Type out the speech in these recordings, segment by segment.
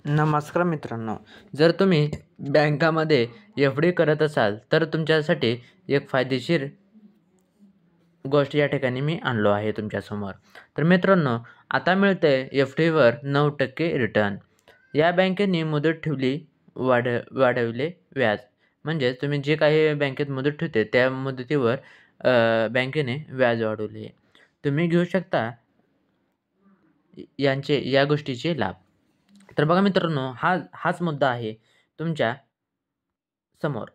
नमस्कार मित्रांनो, जर तुम्ही बँकामध्ये एफ-डी करत असाल तर तुमच्यासाठी एक फायदेशीर गोष्ट या ठिकाणी मी आणलो आहे तुमच्यासमोर. तर मित्रांनो, आता मिळतंय एफ-डीवर 9% रिटर्न. या बँकेने मुदत ठेवली, वाढवले व्याज. म्हणजे तुम्ही जे काही बँकेत मुदत ठेवते त्या मुदतीवर बँकेने व्याज वाढवले. तुम्ही घेऊ शकता या गोष्टीचे लाभ. तर बघा मित्रांनो, हाच मुद्दा आहे तुमच्या समोर.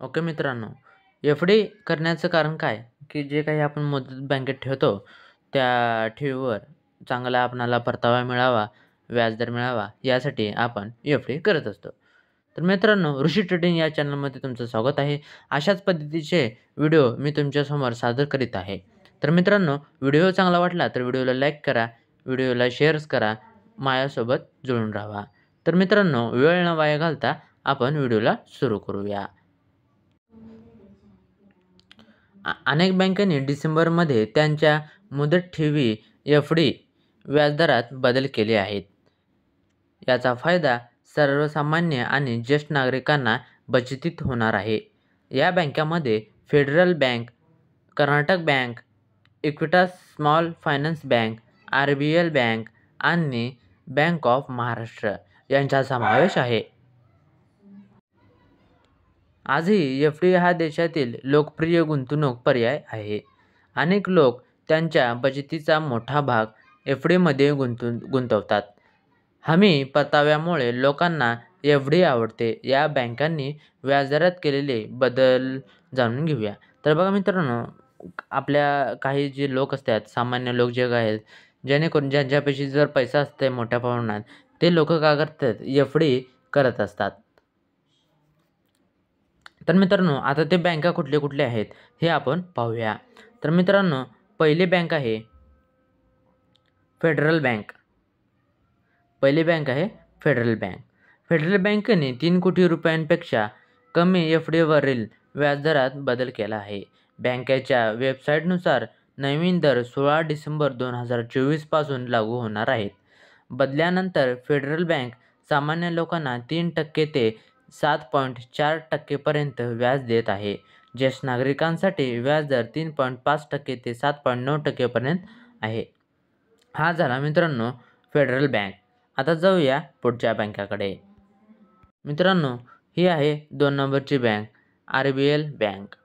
ओके मित्रांनो, एफ-डी करण्याचं कारण काय, की जे काही आपण मुदत बँकेत ठेवतो त्या ठेवीवर चांगला आपणाला परतावा मिळावा, व्याजदर मिळावा यासाठी आपण एफ-डी करत असतो. तर मित्रांनो, ऋषी ट्रेडिंग या चॅनलमध्ये तुमचं स्वागत आहे. अशाच पद्धतीचे व्हिडिओ मी तुमच्यासमोर सादर करीत आहे. तर मित्रांनो, व्हिडिओ चांगला वाटला तर व्हिडिओला लाईक करा, व्हिडिओला शेअर्स करा, माझ्यासोबत जुळून राहा. तर मित्रांनो, वेळ न वाया घालता आपण व्हिडिओला सुरू करूया. अनेक बँकांनी डिसेंबरमध्ये त्यांच्या मुदत ठेवी एफ-डी व्याजदरात बदल केले आहेत. याचा फायदा सर्वसामान्य आणि ज्येष्ठ नागरिकांना बचतीत होणार आहे. या बँकांमध्ये federal bank, Karnataka bank, Equitas small finance bank, RBL bank आणि बँक ऑफ महाराष्ट्र यांचा समावेश आहे. आजही एफ-डी हा देशातील लोकप्रिय गुंतवणूक पर्याय आहे. अनेक लोक त्यांच्या बचतीचा मोठा भाग एफ-डीमध्ये गुंतवतात. हमी परताव्यामुळे लोकांना एफ-डी आवडते. या बँकांनी व्याजदरात केलेले बदल जाणून घेऊया. तर बघा मित्रांनो, आपल्या काही जे लोक असतात, सामान्य लोक जे आहेत, जेणेकरून ज्यांच्यापाशी जर पैसा असते मोठ्या प्रमाणात, ते लोक काय करतात, एफ-डी करत असतात. तर मित्रांनो, आता ते बँका कुठले आहेत हे आपण पाहूया. तर मित्रांनो, पहिली बँक आहे फेडरल बँक. पहिली बँक आहे फेडरल बँक. फेडरल बँकेने 3 कोटी रुपयांपेक्षा कमी एफ-डीवरील व्याजदरात बदल केला आहे. बँकेच्या वेबसाईटनुसार नवीन दर 16 डिसेंबर 2024 पासून लागू होणार आहेत. बदल्यानंतर फेडरल बँक सामान्य लोकांना 3% ते 7.4% पर्यंत व्याज देत आहे. ज्येष्ठ नागरिकांसाठी व्याजदर 3.5% ते 7.9% पर्यंत आहे. हा झाला मित्रांनो फेडरल बँक. आता जाऊया पुढच्या बँकाकडे. मित्रांनो, ही आहे 2 नंबरची बँक, आर-बी-एल बँक.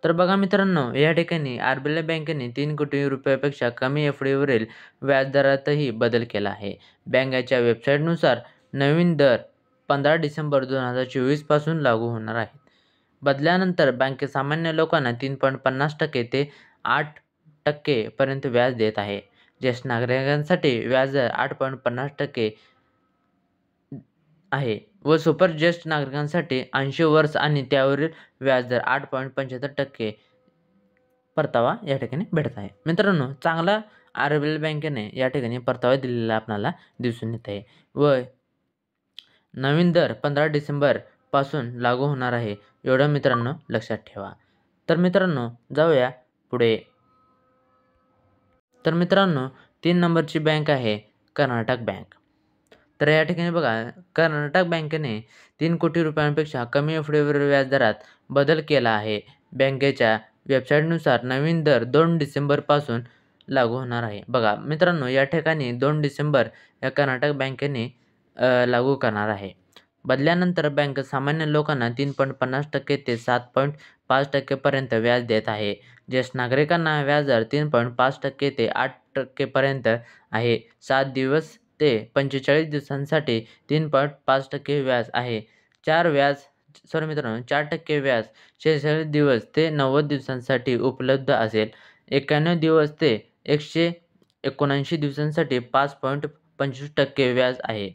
तर बघा मित्रांनो, या ठिकाणी आर-बी-एल बँकेने 3 कोटी रुपयापेक्षा कमी एफ-डीवरील व्याजदरातही बदल केला आहे. बँकेच्या वेबसाईटनुसार नवीन दर 15 डिसेंबर 2024 पासून लागू होणार आहेत. बदल्यानंतर बँक सामान्य लोकांना 3.50% ते 8% पर्यंत व्याज देत आहे. ज्येष्ठ नागरिकांसाठी व्याजदर 8.50% आहे व सुपर ज्येष्ठ नागरिकांसाठी 80 वर्ष आणि त्यावरील व्याजदर 8.75% परतावा या ठिकाणी भेटत आहे. मित्रांनो, चांगला आर-बी-एल बँकेने या ठिकाणी परतावा दिलेला आपल्याला दिसून येत आहे व नवीन दर 15 डिसेंबर पासून लागू होणार आहे, एवढं मित्रांनो लक्षात ठेवा. तर मित्रांनो, जाऊया पुढे. तर मित्रांनो, 3 नंबरची बँक आहे कर्नाटक बँक. तर या ठिकाणी बघा, कर्नाटक बँकेने 3 कोटी रुपयांपेक्षा कमी एफ-डीवरील व्याजदरात बदल केला आहे. बँकेच्या वेबसाईटनुसार नवीन दर 2 डिसेंबरपासून लागू होणार आहे. बघा मित्रांनो, या ठिकाणी 2 डिसेंबर या कर्नाटक बँकेने लागू करणार आहे. बदल्यानंतर बँक सामान्य लोकांना 3.50% ते 7.5% पर्यंत व्याज देत आहे. ज्येष्ठ नागरिकांना व्याजदर 3.5% ते 8% पर्यंत आहे. 7 दिवस ते 45 दिवसांसाठी 3.5% व्याज आहे. 4% व्याज 46 दिवस ते 90 दिवसांसाठी उपलब्ध असेल. 91 दिवस ते 179 दिवसांसाठी 5.25% व्याज आहे.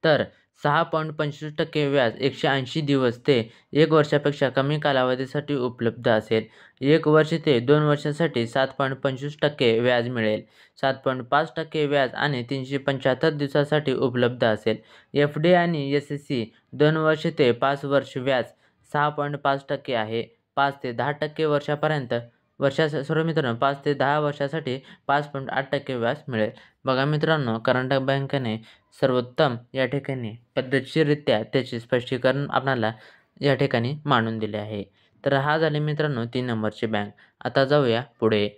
तर 6.25% व्याज 180 दिवस ते 1 वर्षापेक्षा कमी कालावधीसाठी उपलब्ध असेल. 1 वर्ष ते 2 वर्षांसाठी 7.25% व्याज मिळेल. 7.5% व्याज आणि 375 दिवसांसाठी उपलब्ध असेल. एफ-डी आणि एस-सी 2 वर्ष ते 5 वर्ष व्याज 6.5% आहे. 5 ते 10% वर्षापर्यंत मित्रांनो, 5 ते 10 वर्षासाठी 5.8% व्याज मिळेल. बघा मित्रांनो, कर्नाटक बँकेने सर्वोत्तम या ठिकाणी पद्धतशीररित्या त्याचे स्पष्टीकरण आपणाला या ठिकाणी मांडून दिले आहे. तर हा झाले मित्रांनो 3 नंबरची बँक. आता जाऊया पुढे.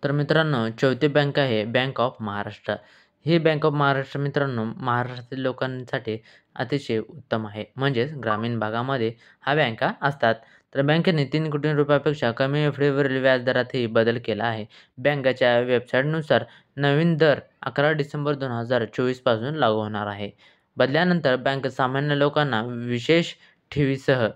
तर मित्रांनो 4थी बँक आहे bank of Maharashtra. He bank of Maharashtra मित्रांनो महाराष्ट्रातील लोकांसाठी अतिशय उत्तम आहे. म्हणजेच ग्रामीण भागामध्ये ह्या बँका असतात. तर बँकेने 3 कोटी रुपयापेक्षा कमी एफ-डीवरील व्याजदरातही बदल केला आहे. बँकेच्या वेबसाईटनुसार नवीन दर 11 डिसेंबर 2024 पासून लागू होणार आहे. बदल्यानंतर बँक सामान्य लोकांना विशेष ठेवीसह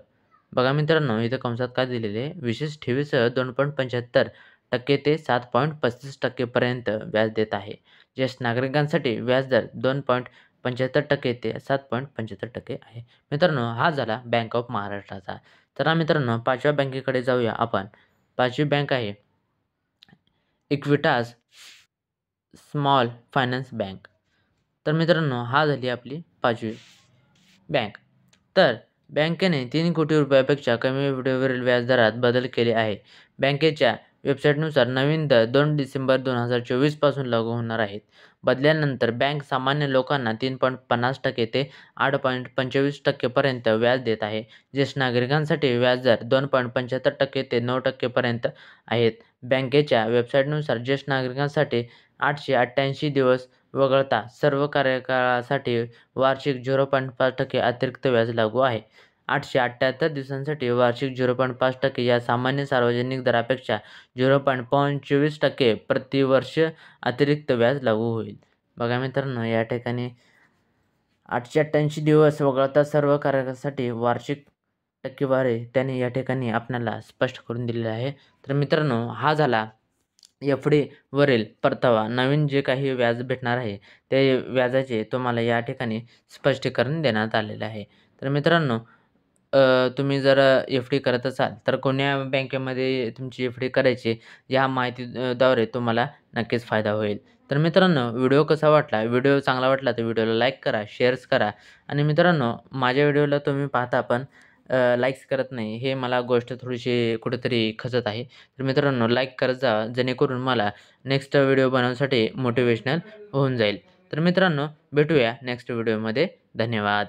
बघा मित्रांनो इथं कंसात काय दिलेले आहे, विशेष ठेवीसह 2.75% ते 7.35% पर्यंत व्याज देत आहे. ज्येष्ठ नागरिकांसाठी व्याजदर 2.75% ते 7.75% आहे. मित्रांनो हा झाला बँक ऑफ महाराष्ट्राचा. तर मित्रांनो 5व्या बँकेकडे जाऊया आपण. 5वी बँक आहे इक्विटास स्मॉल फायनान्स बँक. तर मित्रांनो हा झाली आपली 5वी बँक. तर बँकेने 3 कोटी रुपयापेक्षा कमी एफ-डीवरील व्याजदरात बदल केले आहे. बँकेच्या वेबसाईटनुसार नवीन दर 2 डिसेंबर 2024 पासून लागू होणार आहेत. बदल्यानंतर बँक सामान्य लोकांना 3.50% ते 8.25% पर्यंत व्याज देत आहे. ज्येष्ठ नागरिकांसाठी व्याजदर 2.75% ते 9% पर्यंत आहेत. बँकेच्या वेबसाईटनुसार ज्येष्ठ नागरिकांसाठी 888 दिवस वगळता सर्व कार्यकाळासाठी वार्षिक 0.5% अतिरिक्त व्याज लागू आहे. 878 दिवसांसाठी वार्षिक 0.5% या सामान्य सार्वजनिक दरापेक्षा 0.25% प्रतिवर्ष अतिरिक्त व्याज लागू होईल. बघा मित्रांनो या ठिकाणी 888 दिवस वगळता सर्व कार्यकाळासाठी वार्षिक टक्केवारी त्याने या ठिकाणी आपल्याला स्पष्ट करून दिलेला आहे. तर मित्रांनो हा झाला एफ-डीवरील परतावा. नवीन जे काही व्याज भेटणार आहे ते व्याजाचे तुम्हाला या ठिकाणी स्पष्टीकरण देण्यात आलेलं आहे. तर मित्रांनो तुम्ही जर एफ-डी करत असाल तर कोण्या बँकेमध्ये तुमची एफ-डी करायची या माहितीद्वारे तुम्हाला नक्कीच फायदा होईल. तर मित्रांनो व्हिडिओ कसा वाटला? व्हिडिओ चांगला वाटला तर व्हिडिओला लाईक करा, शेअर्स करा आणि मित्रांनो माझ्या व्हिडिओला तुम्ही पाहता पण लाईक्स करत नाही. हे मला गोष्ट थोडीशी कुठेतरी खचत आहे. तर मित्रांनो लाईक करत जा जेणेकरून मला नेक्स्ट व्हिडिओ बनवण्यासाठी मोटिव्हेशनल होऊन जाईल. तर मित्रांनो भेटूया नेक्स्ट व्हिडिओमध्ये. धन्यवाद.